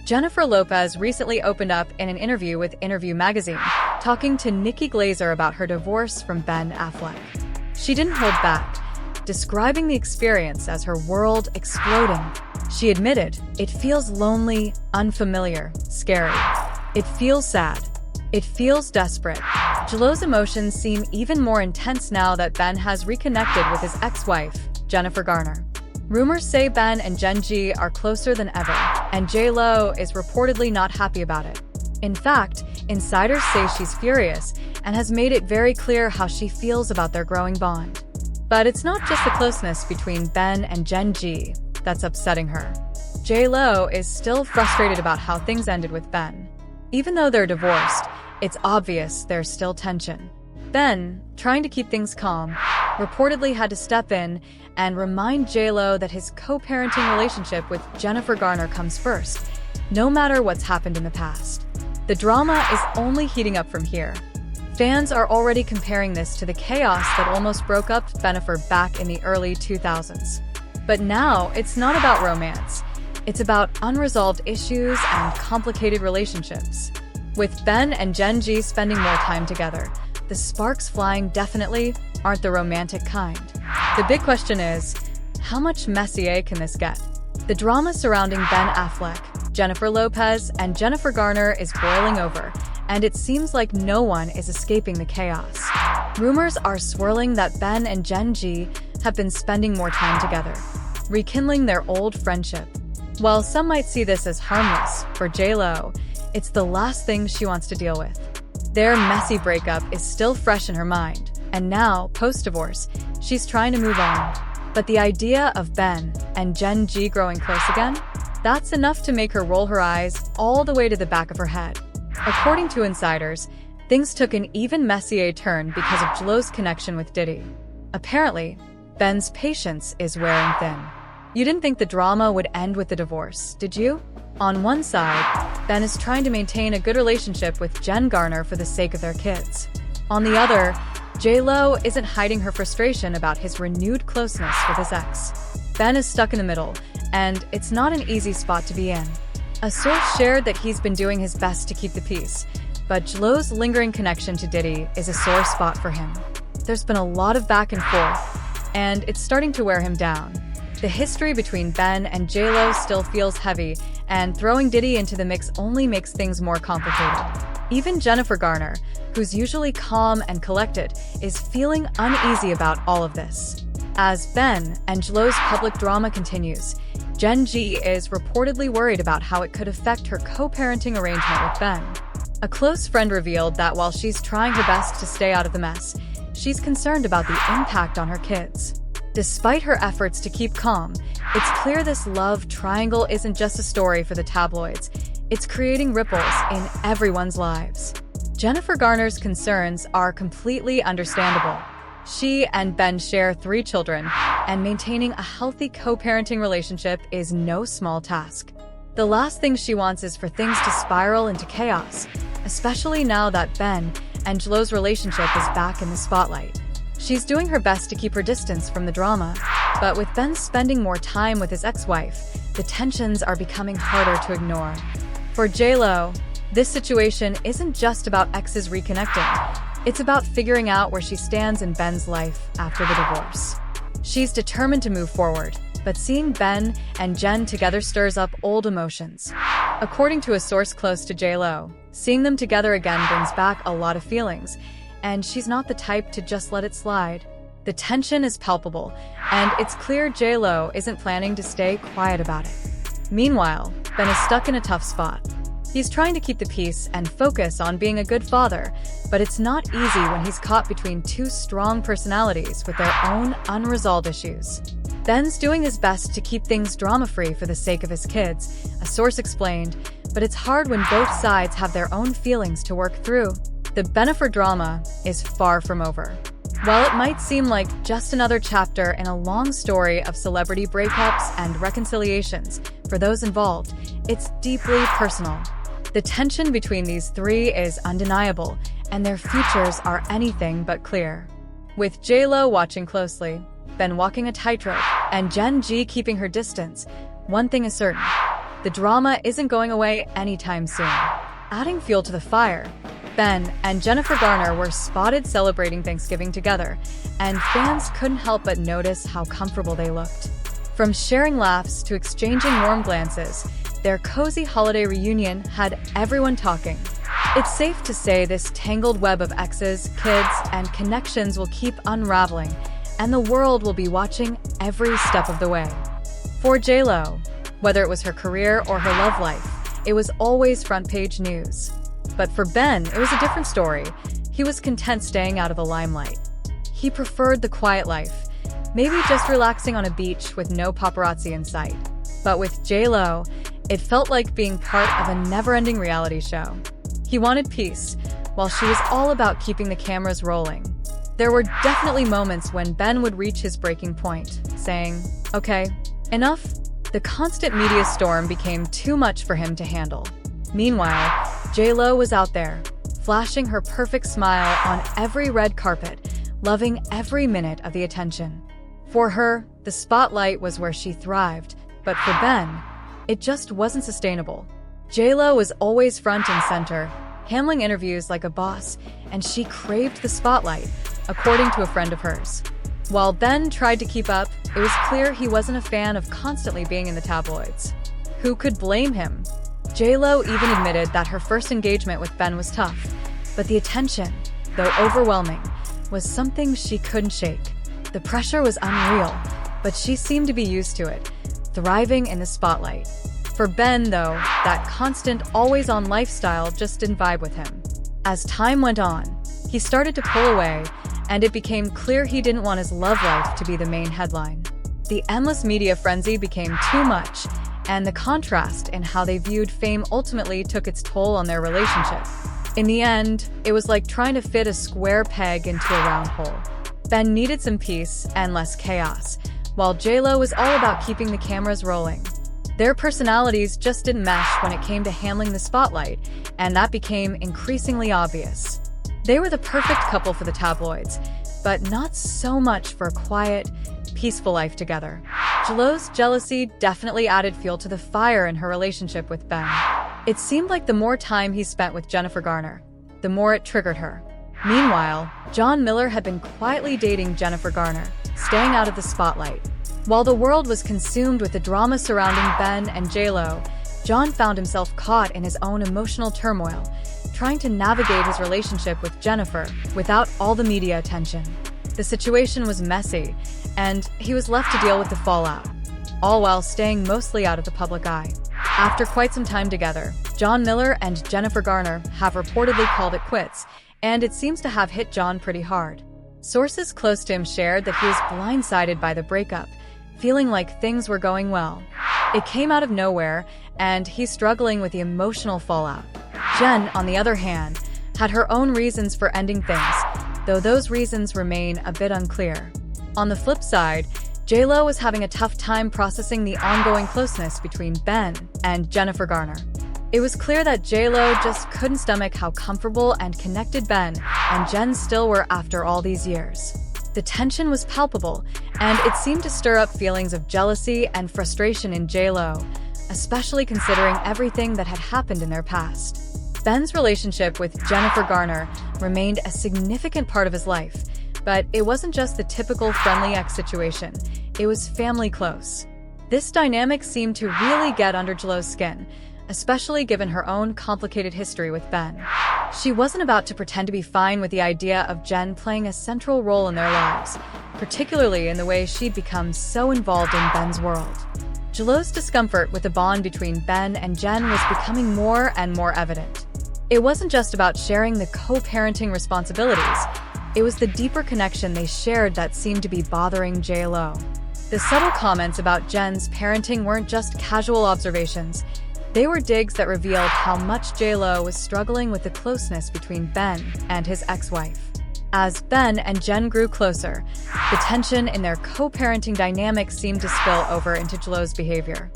Jennifer Lopez recently opened up in an interview with Interview magazine, talking to Nikki Glazer about her divorce from Ben Affleck. She didn't hold back, describing the experience as her world exploding. She admitted, "It feels lonely, unfamiliar, scary. It feels sad. It feels desperate." J.Lo's emotions seem even more intense now that Ben has reconnected with his ex-wife, Jennifer Garner. Rumors say Ben and Jen G are closer than ever, and J.Lo is reportedly not happy about it. In fact, insiders say she's furious and has made it very clear how she feels about their growing bond. But it's not just the closeness between Ben and Jen G that's upsetting her. J.Lo is still frustrated about how things ended with Ben. Even though they're divorced, it's obvious there's still tension. Ben, trying to keep things calm, reportedly had to step in and remind J.Lo that his co-parenting relationship with Jennifer Garner comes first, no matter what's happened in the past. The drama is only heating up from here. Fans are already comparing this to the chaos that almost broke up Ben Affleck back in the early 2000s. But now, it's not about romance. It's about unresolved issues and complicated relationships. With Ben and Jen G spending more time together, the sparks flying definitely aren't the romantic kind. The big question is, how much messier can this get? The drama surrounding Ben Affleck, Jennifer Lopez, and Jennifer Garner is boiling over, and it seems like no one is escaping the chaos. Rumors are swirling that Ben and Jen G have been spending more time together, rekindling their old friendship. While some might see this as harmless, for J.Lo, it's the last thing she wants to deal with. Their messy breakup is still fresh in her mind, and now, post-divorce, she's trying to move on. But the idea of Ben and Jen G growing close again? That's enough to make her roll her eyes all the way to the back of her head. According to insiders, things took an even messier turn because of J.Lo's connection with Diddy. Apparently, Ben's patience is wearing thin. You didn't think the drama would end with the divorce, did you? On one side, Ben is trying to maintain a good relationship with Jen Garner for the sake of their kids. On the other, J.Lo isn't hiding her frustration about his renewed closeness with his ex. Ben is stuck in the middle, and it's not an easy spot to be in. A source shared that he's been doing his best to keep the peace, but J.Lo's lingering connection to Diddy is a sore spot for him. There's been a lot of back and forth, and it's starting to wear him down. The history between Ben and J.Lo still feels heavy, and throwing Diddy into the mix only makes things more complicated. Even Jennifer Garner, who's usually calm and collected, is feeling uneasy about all of this. As Ben and J.Lo's public drama continues, Jen G is reportedly worried about how it could affect her co-parenting arrangement with Ben. A close friend revealed that while she's trying her best to stay out of the mess, she's concerned about the impact on her kids. Despite her efforts to keep calm, it's clear this love triangle isn't just a story for the tabloids. It's creating ripples in everyone's lives. Jennifer Garner's concerns are completely understandable. She and Ben share 3 children, and maintaining a healthy co-parenting relationship is no small task. The last thing she wants is for things to spiral into chaos, especially now that Ben and J.Lo's relationship is back in the spotlight. She's doing her best to keep her distance from the drama, but with Ben spending more time with his ex-wife, the tensions are becoming harder to ignore. For J.Lo, this situation isn't just about exes reconnecting. It's about figuring out where she stands in Ben's life after the divorce. She's determined to move forward, but seeing Ben and Jen together stirs up old emotions. According to a source close to J.Lo, seeing them together again brings back a lot of feelings, and she's not the type to just let it slide. The tension is palpable, and it's clear J.Lo isn't planning to stay quiet about it. Meanwhile, Ben is stuck in a tough spot. He's trying to keep the peace and focus on being a good father, but it's not easy when he's caught between 2 strong personalities with their own unresolved issues. Ben's doing his best to keep things drama-free for the sake of his kids, a source explained, but it's hard when both sides have their own feelings to work through. The Ben Affleck drama is far from over. While it might seem like just another chapter in a long story of celebrity breakups and reconciliations for those involved, it's deeply personal. The tension between these 3 is undeniable, and their futures are anything but clear. With J.Lo watching closely, Ben walking a tightrope, and Jen G keeping her distance, one thing is certain: The drama isn't going away anytime soon. Adding fuel to the fire, Ben and Jennifer Garner were spotted celebrating Thanksgiving together, and fans couldn't help but notice how comfortable they looked. From sharing laughs to exchanging warm glances, their cozy holiday reunion had everyone talking. It's safe to say this tangled web of exes, kids, and connections will keep unraveling, and the world will be watching every step of the way. For J.Lo, whether it was her career or her love life, it was always front-page news. But for Ben, it was a different story. He was content staying out of the limelight. He preferred the quiet life, maybe just relaxing on a beach with no paparazzi in sight. But with J.Lo, it felt like being part of a never-ending reality show. He wanted peace, while she was all about keeping the cameras rolling. There were definitely moments when Ben would reach his breaking point, saying, "Okay, enough." The constant media storm became too much for him to handle. Meanwhile, J.Lo was out there, flashing her perfect smile on every red carpet, loving every minute of the attention. For her, the spotlight was where she thrived, but for Ben, it just wasn't sustainable. J.Lo was always front and center, handling interviews like a boss, and she craved the spotlight, according to a friend of hers. While Ben tried to keep up, it was clear he wasn't a fan of constantly being in the tabloids. Who could blame him? J.Lo even admitted that her first engagement with Ben was tough, but the attention, though overwhelming, was something she couldn't shake. The pressure was unreal, but she seemed to be used to it, thriving in the spotlight. For Ben, though, that constant, always-on lifestyle just didn't vibe with him. As time went on, he started to pull away, and it became clear he didn't want his love life to be the main headline. The endless media frenzy became too much, and the contrast in how they viewed fame ultimately took its toll on their relationship. In the end, it was like trying to fit a square peg into a round hole. Ben needed some peace and less chaos, while J.Lo was all about keeping the cameras rolling. Their personalities just didn't mesh when it came to handling the spotlight, and that became increasingly obvious. They were the perfect couple for the tabloids, but not so much for a quiet, peaceful life together. J.Lo's jealousy definitely added fuel to the fire in her relationship with Ben. It seemed like the more time he spent with Jennifer Garner, the more it triggered her. Meanwhile, John Miller had been quietly dating Jennifer Garner, staying out of the spotlight. While the world was consumed with the drama surrounding Ben and J.Lo, John found himself caught in his own emotional turmoil, trying to navigate his relationship with Jennifer without all the media attention. The situation was messy, and he was left to deal with the fallout, all while staying mostly out of the public eye. After quite some time together, John Miller and Jennifer Garner have reportedly called it quits, and it seems to have hit John pretty hard. Sources close to him shared that he was blindsided by the breakup, feeling like things were going well. It came out of nowhere, and he's struggling with the emotional fallout. Jen, on the other hand, had her own reasons for ending things, though those reasons remain a bit unclear. On the flip side, J.Lo was having a tough time processing the ongoing closeness between Ben and Jennifer Garner. It was clear that J.Lo just couldn't stomach how comfortable and connected Ben and Jen still were after all these years. The tension was palpable, and it seemed to stir up feelings of jealousy and frustration in J.Lo, especially considering everything that had happened in their past. Ben's relationship with Jennifer Garner remained a significant part of his life, but it wasn't just the typical friendly ex situation, it was family close. This dynamic seemed to really get under J.Lo's skin, especially given her own complicated history with Ben. She wasn't about to pretend to be fine with the idea of Jen playing a central role in their lives, particularly in the way she'd become so involved in Ben's world. J.Lo's discomfort with the bond between Ben and Jen was becoming more and more evident. It wasn't just about sharing the co-parenting responsibilities, it was the deeper connection they shared that seemed to be bothering J.Lo. The subtle comments about Jen's parenting weren't just casual observations, they were digs that revealed how much J.Lo was struggling with the closeness between Ben and his ex-wife. As Ben and Jen grew closer, the tension in their co-parenting dynamic seemed to spill over into J.Lo's behavior.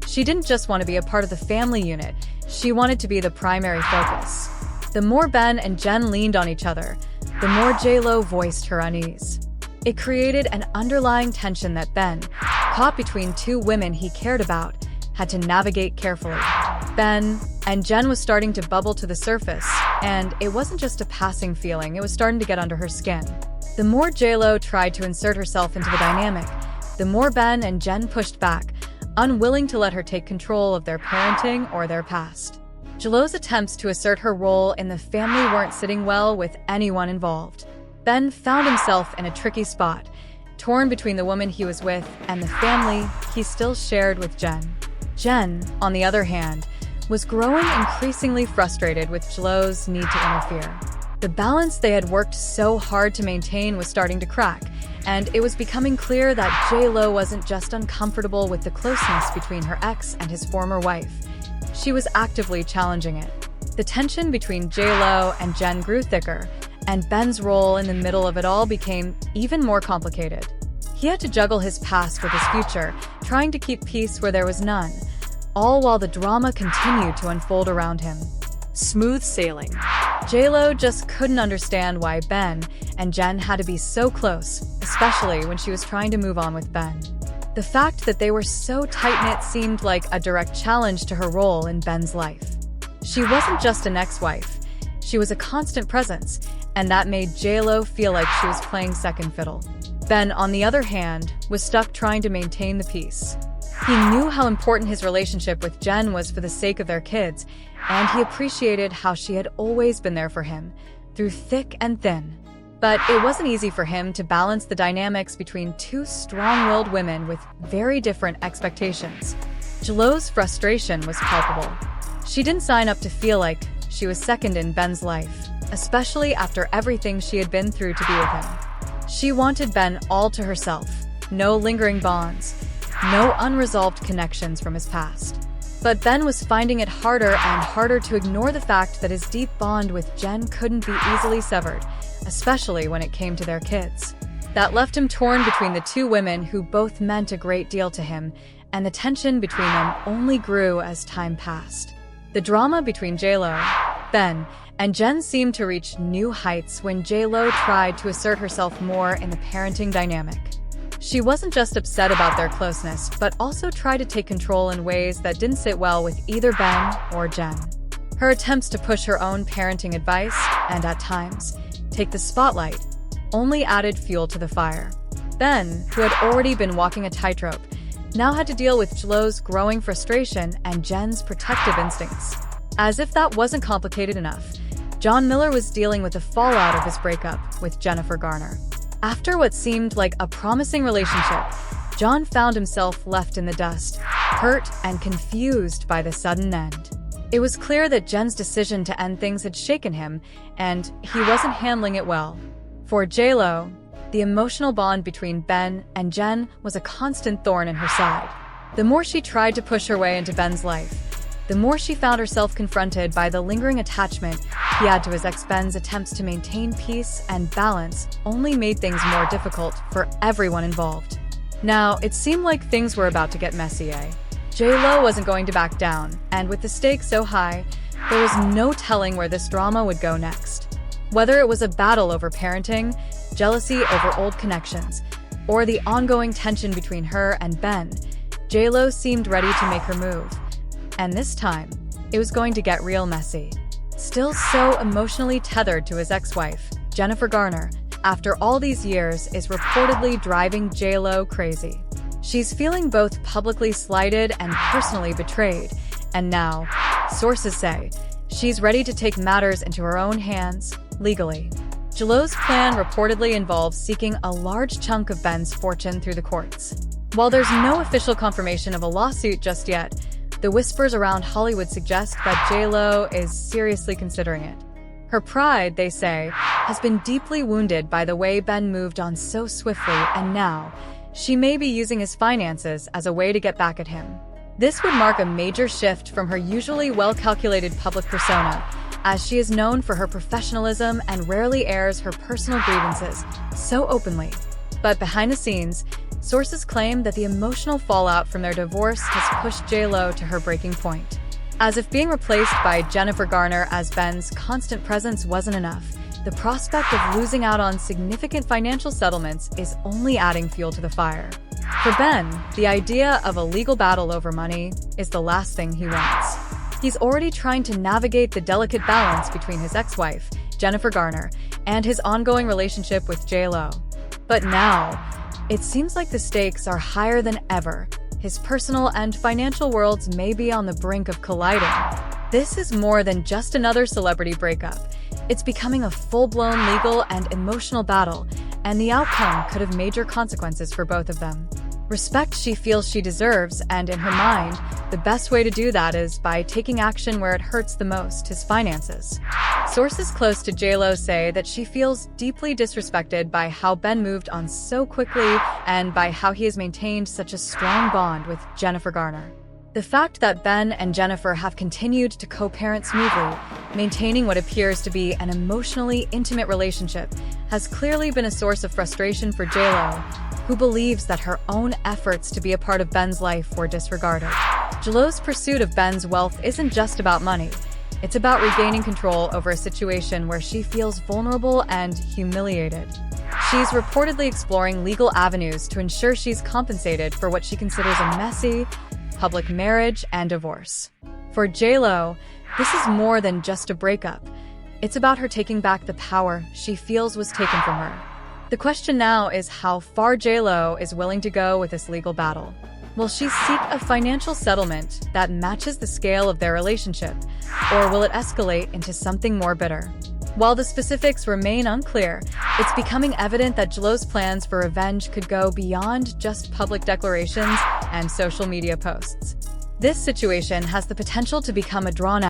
She didn't just want to be a part of the family unit, she wanted to be the primary focus. The more Ben and Jen leaned on each other, the more J.Lo voiced her unease. It created an underlying tension that Ben, caught between two women he cared about, had to navigate carefully. Ben and Jen was starting to bubble to the surface, and it wasn't just a passing feeling, it was starting to get under her skin. The more J.Lo tried to insert herself into the dynamic, the more Ben and Jen pushed back, unwilling to let her take control of their parenting or their past. J.Lo's attempts to assert her role in the family weren't sitting well with anyone involved. Ben found himself in a tricky spot, torn between the woman he was with and the family he still shared with Jen. Jen, on the other hand, was growing increasingly frustrated with J.Lo's need to interfere. The balance they had worked so hard to maintain was starting to crack, and it was becoming clear that J.Lo wasn't just uncomfortable with the closeness between her ex and his former wife. She was actively challenging it. The tension between J.Lo and Jen grew thicker, and Ben's role in the middle of it all became even more complicated. He had to juggle his past with his future, trying to keep peace where there was none, all while the drama continued to unfold around him. Smooth sailing. J.Lo just couldn't understand why Ben and Jen had to be so close, especially when she was trying to move on with Ben. The fact that they were so tight-knit seemed like a direct challenge to her role in Ben's life. She wasn't just an ex-wife, she was a constant presence, and that made J.Lo feel like she was playing second fiddle. Ben, on the other hand, was stuck trying to maintain the peace. He knew how important his relationship with Jen was for the sake of their kids, and he appreciated how she had always been there for him, through thick and thin. But it wasn't easy for him to balance the dynamics between two strong-willed women with very different expectations. J.Lo's frustration was palpable. She didn't sign up to feel like she was second in Ben's life, especially after everything she had been through to be with him. She wanted Ben all to herself, no lingering bonds, no unresolved connections from his past. But Ben was finding it harder and harder to ignore the fact that his deep bond with Jen couldn't be easily severed, especially when it came to their kids. That left him torn between the two women who both meant a great deal to him, and the tension between them only grew as time passed. The drama between J.Lo, Ben, and Jen seemed to reach new heights when J.Lo tried to assert herself more in the parenting dynamic. She wasn't just upset about their closeness, but also tried to take control in ways that didn't sit well with either Ben or Jen. Her attempts to push her own parenting advice, and at times, take the spotlight, only added fuel to the fire. Ben, who had already been walking a tightrope, now had to deal with J.Lo's growing frustration and Jen's protective instincts. As if that wasn't complicated enough, John Miller was dealing with the fallout of his breakup with Jennifer Garner. After what seemed like a promising relationship, John found himself left in the dust, hurt and confused by the sudden end. It was clear that Jen's decision to end things had shaken him, and he wasn't handling it well. For J.Lo, the emotional bond between Ben and Jen was a constant thorn in her side. The more she tried to push her way into Ben's life, the more she found herself confronted by the lingering attachment he had to his ex. Ben's attempts to maintain peace and balance only made things more difficult for everyone involved. Now, it seemed like things were about to get messy, J.Lo wasn't going to back down, and with the stakes so high, there was no telling where this drama would go next. Whether it was a battle over parenting, jealousy over old connections, or the ongoing tension between her and Ben, J.Lo seemed ready to make her move. And this time, it was going to get real messy. Still so emotionally tethered to his ex-wife, Jennifer Garner, after all these years, is reportedly driving J.Lo crazy. She's feeling both publicly slighted and personally betrayed, and now, sources say, she's ready to take matters into her own hands, legally. J.Lo's plan reportedly involves seeking a large chunk of Ben's fortune through the courts. While there's no official confirmation of a lawsuit just yet, the whispers around Hollywood suggest that J.Lo is seriously considering it. Her pride, they say, has been deeply wounded by the way Ben moved on so swiftly, and now, she may be using his finances as a way to get back at him. This would mark a major shift from her usually well-calculated public persona, as she is known for her professionalism and rarely airs her personal grievances so openly. But behind the scenes, sources claim that the emotional fallout from their divorce has pushed J.Lo to her breaking point. As if being replaced by Jennifer Garner as Ben's constant presence wasn't enough, the prospect of losing out on significant financial settlements is only adding fuel to the fire. For Ben, the idea of a legal battle over money is the last thing he wants. He's already trying to navigate the delicate balance between his ex-wife, Jennifer Garner, and his ongoing relationship with J.Lo. But now, it seems like the stakes are higher than ever. His personal and financial worlds may be on the brink of colliding. This is more than just another celebrity breakup. It's becoming a full-blown legal and emotional battle, and the outcome could have major consequences for both of them. Respect she feels she deserves, and in her mind, the best way to do that is by taking action where it hurts the most, his finances. Sources close to J.Lo say that she feels deeply disrespected by how Ben moved on so quickly and by how he has maintained such a strong bond with Jennifer Garner. The fact that Ben and Jennifer have continued to co-parent smoothly, maintaining what appears to be an emotionally intimate relationship, has clearly been a source of frustration for J.Lo, who believes that her own efforts to be a part of Ben's life were disregarded. J.Lo's pursuit of Ben's wealth isn't just about money. It's about regaining control over a situation where she feels vulnerable and humiliated. She's reportedly exploring legal avenues to ensure she's compensated for what she considers a messy, public marriage and divorce. For J.Lo, this is more than just a breakup. It's about her taking back the power she feels was taken from her. The question now is how far J.Lo is willing to go with this legal battle. Will she seek a financial settlement that matches the scale of their relationship, or will it escalate into something more bitter? While the specifics remain unclear, it's becoming evident that J.Lo's plans for revenge could go beyond just public declarations and social media posts. This situation has the potential to become a drawn-out